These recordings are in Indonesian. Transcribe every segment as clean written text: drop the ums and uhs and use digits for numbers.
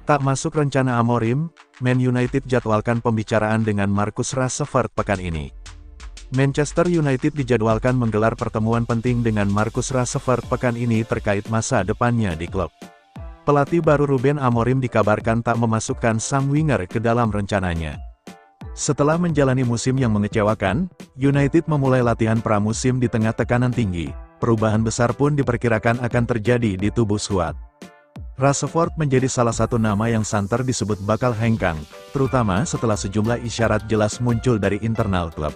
Tak masuk rencana Amorim, Man United jadwalkan pembicaraan dengan Marcus Rashford pekan ini. Manchester United dijadwalkan menggelar pertemuan penting dengan Marcus Rashford pekan ini terkait masa depannya di klub. Pelatih baru Ruben Amorim dikabarkan tak memasukkan sang winger ke dalam rencananya. Setelah menjalani musim yang mengecewakan, United memulai latihan pramusim di tengah tekanan tinggi. Perubahan besar pun diperkirakan akan terjadi di tubuh skuad. Rashford menjadi salah satu nama yang santer disebut bakal hengkang, terutama setelah sejumlah isyarat jelas muncul dari internal klub.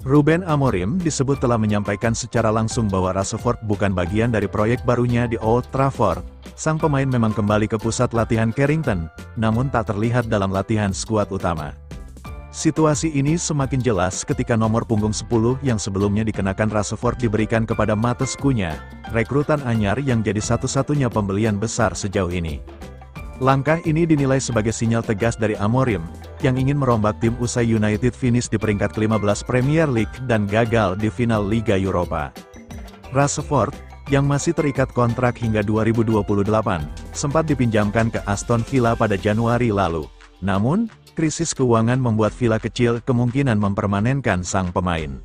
Ruben Amorim disebut telah menyampaikan secara langsung bahwa Rashford bukan bagian dari proyek barunya di Old Trafford. Sang pemain memang kembali ke pusat latihan Carrington, namun tak terlihat dalam latihan skuad utama. Situasi ini semakin jelas ketika nomor punggung 10 yang sebelumnya dikenakan Rashford diberikan kepada Matheus Cunha, rekrutan anyar yang jadi satu-satunya pembelian besar sejauh ini. Langkah ini dinilai sebagai sinyal tegas dari Amorim, yang ingin merombak tim usai United finish di peringkat ke-15 Premier League dan gagal di final Liga Eropa. Rashford, yang masih terikat kontrak hingga 2028, sempat dipinjamkan ke Aston Villa pada Januari lalu. Namun, krisis keuangan membuat Villa kecil kemungkinan mempermanenkan sang pemain.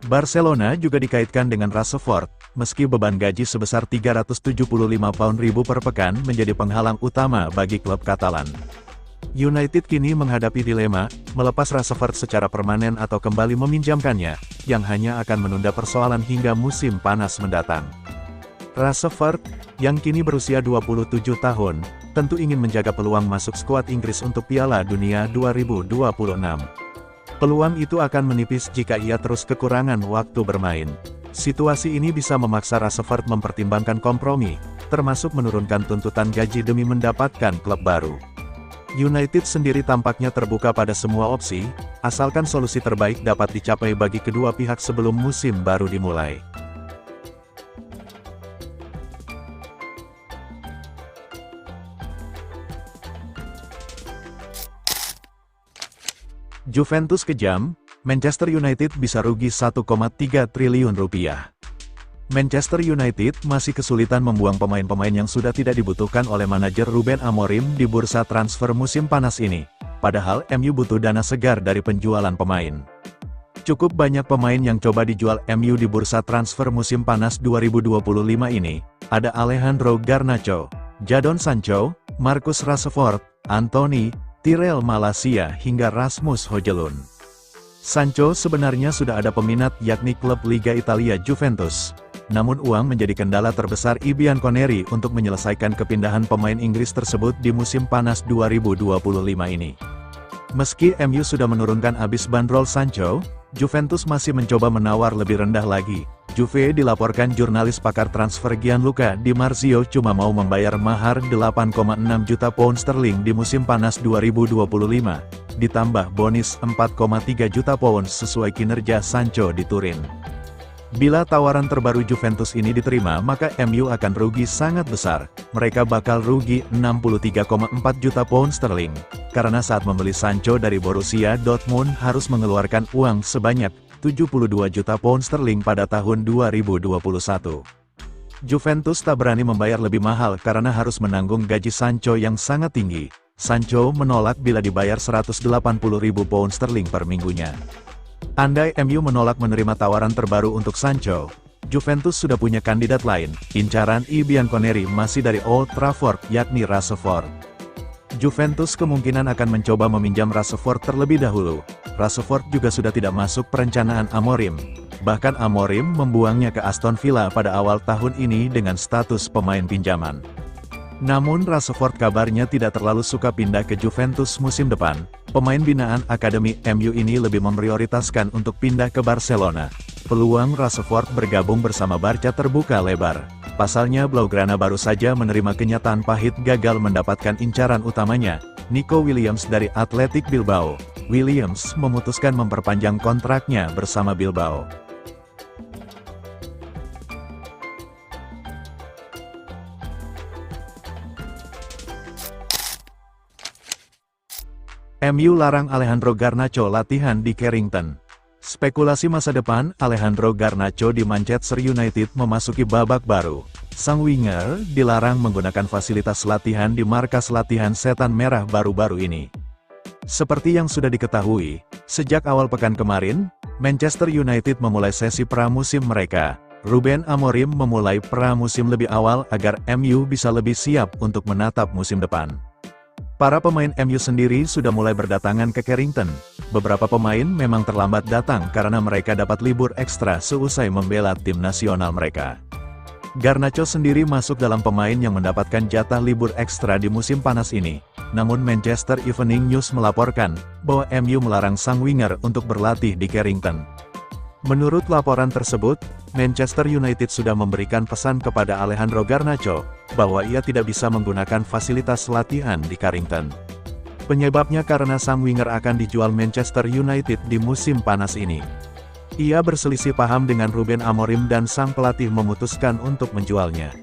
Barcelona juga dikaitkan dengan Rashford, meski beban gaji sebesar 375 pound per pekan menjadi penghalang utama bagi klub Katalan. United kini menghadapi dilema, melepas Rashford secara permanen atau kembali meminjamkannya, yang hanya akan menunda persoalan hingga musim panas mendatang. Rashford, yang kini berusia 27 tahun, tentu ingin menjaga peluang masuk skuad Inggris untuk Piala Dunia 2026. Peluang itu akan menipis jika ia terus kekurangan waktu bermain. Situasi ini bisa memaksa Rashford mempertimbangkan kompromi, termasuk menurunkan tuntutan gaji demi mendapatkan klub baru. United sendiri tampaknya terbuka pada semua opsi, asalkan solusi terbaik dapat dicapai bagi kedua pihak sebelum musim baru dimulai. Juventus kejam, Manchester United bisa rugi 1,3 triliun rupiah. Manchester United masih kesulitan membuang pemain-pemain yang sudah tidak dibutuhkan oleh manajer Ruben Amorim di bursa transfer musim panas ini. Padahal MU butuh dana segar dari penjualan pemain. Cukup banyak pemain yang coba dijual MU di bursa transfer musim panas 2025 ini. Ada Alejandro Garnacho, Jadon Sancho, Marcus Rashford, Anthony, Tyrell Malacia hingga Rasmus Højlund. Sancho sebenarnya sudah ada peminat yakni klub Liga Italia Juventus. Namun uang menjadi kendala terbesar Bianconeri untuk menyelesaikan kepindahan pemain Inggris tersebut di musim panas 2025 ini. Meski MU sudah menurunkan abis bandrol Sancho, Juventus masih mencoba menawar lebih rendah lagi. Juve dilaporkan jurnalis pakar transfer Gianluca Di Marzio cuma mau membayar mahar 8,6 juta pound sterling di musim panas 2025, ditambah bonus 4,3 juta pound sesuai kinerja Sancho di Turin. Bila tawaran terbaru Juventus ini diterima maka MU akan rugi sangat besar, mereka bakal rugi 63,4 juta pound sterling, karena saat membeli Sancho dari Borussia Dortmund harus mengeluarkan uang sebanyak 72 juta pound sterling pada tahun 2021. Juventus tak berani membayar lebih mahal karena harus menanggung gaji Sancho yang sangat tinggi. Sancho menolak bila dibayar 180.000 pound sterling per minggunya. Andai MU menolak menerima tawaran terbaru untuk Sancho, Juventus sudah punya kandidat lain. Incaran Bianconeri masih dari Old Trafford yakni Rashford. Juventus kemungkinan akan mencoba meminjam Rashford terlebih dahulu. Rashford juga sudah tidak masuk perencanaan Amorim. Bahkan Amorim membuangnya ke Aston Villa pada awal tahun ini dengan status pemain pinjaman. Namun Rashford kabarnya tidak terlalu suka pindah ke Juventus musim depan. Pemain binaan Akademi MU ini lebih memprioritaskan untuk pindah ke Barcelona. Peluang Rashford bergabung bersama Barca terbuka lebar. Pasalnya Blaugrana baru saja menerima kenyataan pahit gagal mendapatkan incaran utamanya, Nico Williams dari Athletic Bilbao. Williams memutuskan memperpanjang kontraknya bersama Bilbao. MU larang Alejandro Garnacho latihan di Carrington. Spekulasi masa depan Alejandro Garnacho di Manchester United memasuki babak baru. Sang winger dilarang menggunakan fasilitas latihan di markas latihan Setan Merah baru-baru ini. Seperti yang sudah diketahui, sejak awal pekan kemarin, Manchester United memulai sesi pramusim mereka. Ruben Amorim memulai pramusim lebih awal agar MU bisa lebih siap untuk menatap musim depan. Para pemain MU sendiri sudah mulai berdatangan ke Carrington. Beberapa pemain memang terlambat datang karena mereka dapat libur ekstra seusai membela tim nasional mereka. Garnacho sendiri masuk dalam pemain yang mendapatkan jatah libur ekstra di musim panas ini. Namun Manchester Evening News melaporkan bahwa MU melarang sang winger untuk berlatih di Carrington. Menurut laporan tersebut, Manchester United sudah memberikan pesan kepada Alejandro Garnacho bahwa ia tidak bisa menggunakan fasilitas latihan di Carrington. Penyebabnya karena sang winger akan dijual Manchester United di musim panas ini. Ia berselisih paham dengan Ruben Amorim dan sang pelatih memutuskan untuk menjualnya.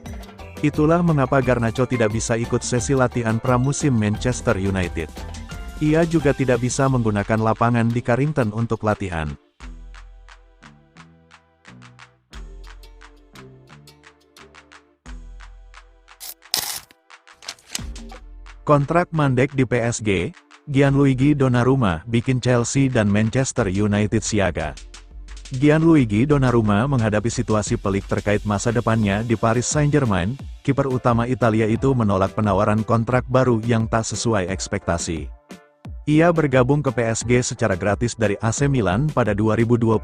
Itulah mengapa Garnacho tidak bisa ikut sesi latihan pramusim Manchester United. Ia juga tidak bisa menggunakan lapangan di Carrington untuk latihan. Kontrak mandek di PSG, Gianluigi Donnarumma bikin Chelsea dan Manchester United siaga. Gianluigi Donnarumma menghadapi situasi pelik terkait masa depannya di Paris Saint-Germain. Kiper utama Italia itu menolak penawaran kontrak baru yang tak sesuai ekspektasi. Ia bergabung ke PSG secara gratis dari AC Milan pada 2021.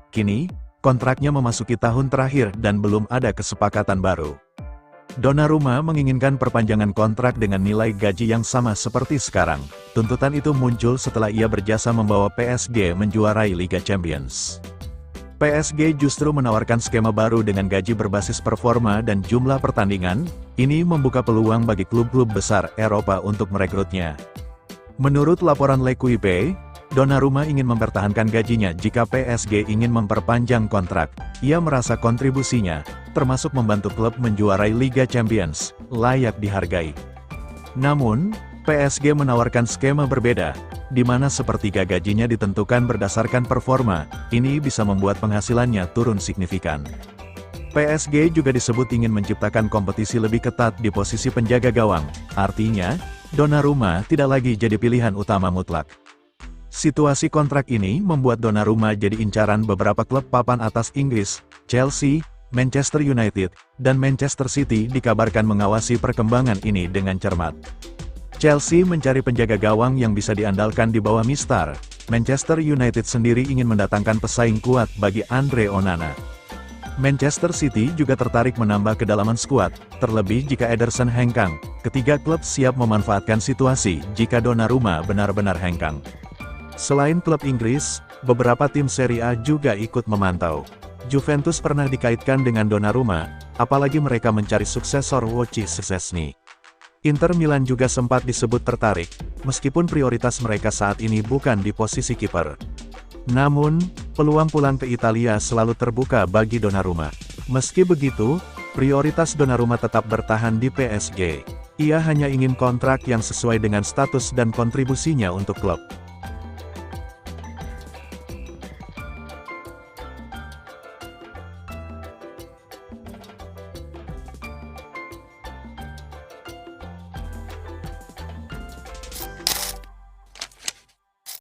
Kini, kontraknya memasuki tahun terakhir dan belum ada kesepakatan baru. Donnarumma menginginkan perpanjangan kontrak dengan nilai gaji yang sama seperti sekarang. Tuntutan itu muncul setelah ia berjasa membawa PSG menjuarai Liga Champions. PSG justru menawarkan skema baru dengan gaji berbasis performa dan jumlah pertandingan. Ini membuka peluang bagi klub-klub besar Eropa untuk merekrutnya. Menurut laporan L'Equipe, Donnarumma ingin mempertahankan gajinya jika PSG ingin memperpanjang kontrak. Ia merasa kontribusinya, termasuk membantu klub menjuarai Liga Champions, layak dihargai. Namun, PSG menawarkan skema berbeda, di mana sepertiga gajinya ditentukan berdasarkan performa. Ini bisa membuat penghasilannya turun signifikan. PSG juga disebut ingin menciptakan kompetisi lebih ketat di posisi penjaga gawang. Artinya, Donnarumma tidak lagi jadi pilihan utama mutlak. Situasi kontrak ini membuat Donnarumma jadi incaran beberapa klub papan atas Inggris. Chelsea, Manchester United, dan Manchester City dikabarkan mengawasi perkembangan ini dengan cermat. Chelsea mencari penjaga gawang yang bisa diandalkan di bawah Mistar. Manchester United sendiri ingin mendatangkan pesaing kuat bagi Andre Onana. Manchester City juga tertarik menambah kedalaman skuad, terlebih jika Ederson hengkang. Ketiga klub siap memanfaatkan situasi jika Donnarumma benar-benar hengkang. Selain klub Inggris, beberapa tim Serie A juga ikut memantau. Juventus pernah dikaitkan dengan Donnarumma, apalagi mereka mencari suksesor Wojciech Szczesny. Inter Milan juga sempat disebut tertarik, meskipun prioritas mereka saat ini bukan di posisi kiper. Namun, peluang pulang ke Italia selalu terbuka bagi Donnarumma. Meski begitu, prioritas Donnarumma tetap bertahan di PSG. Ia hanya ingin kontrak yang sesuai dengan status dan kontribusinya untuk klub.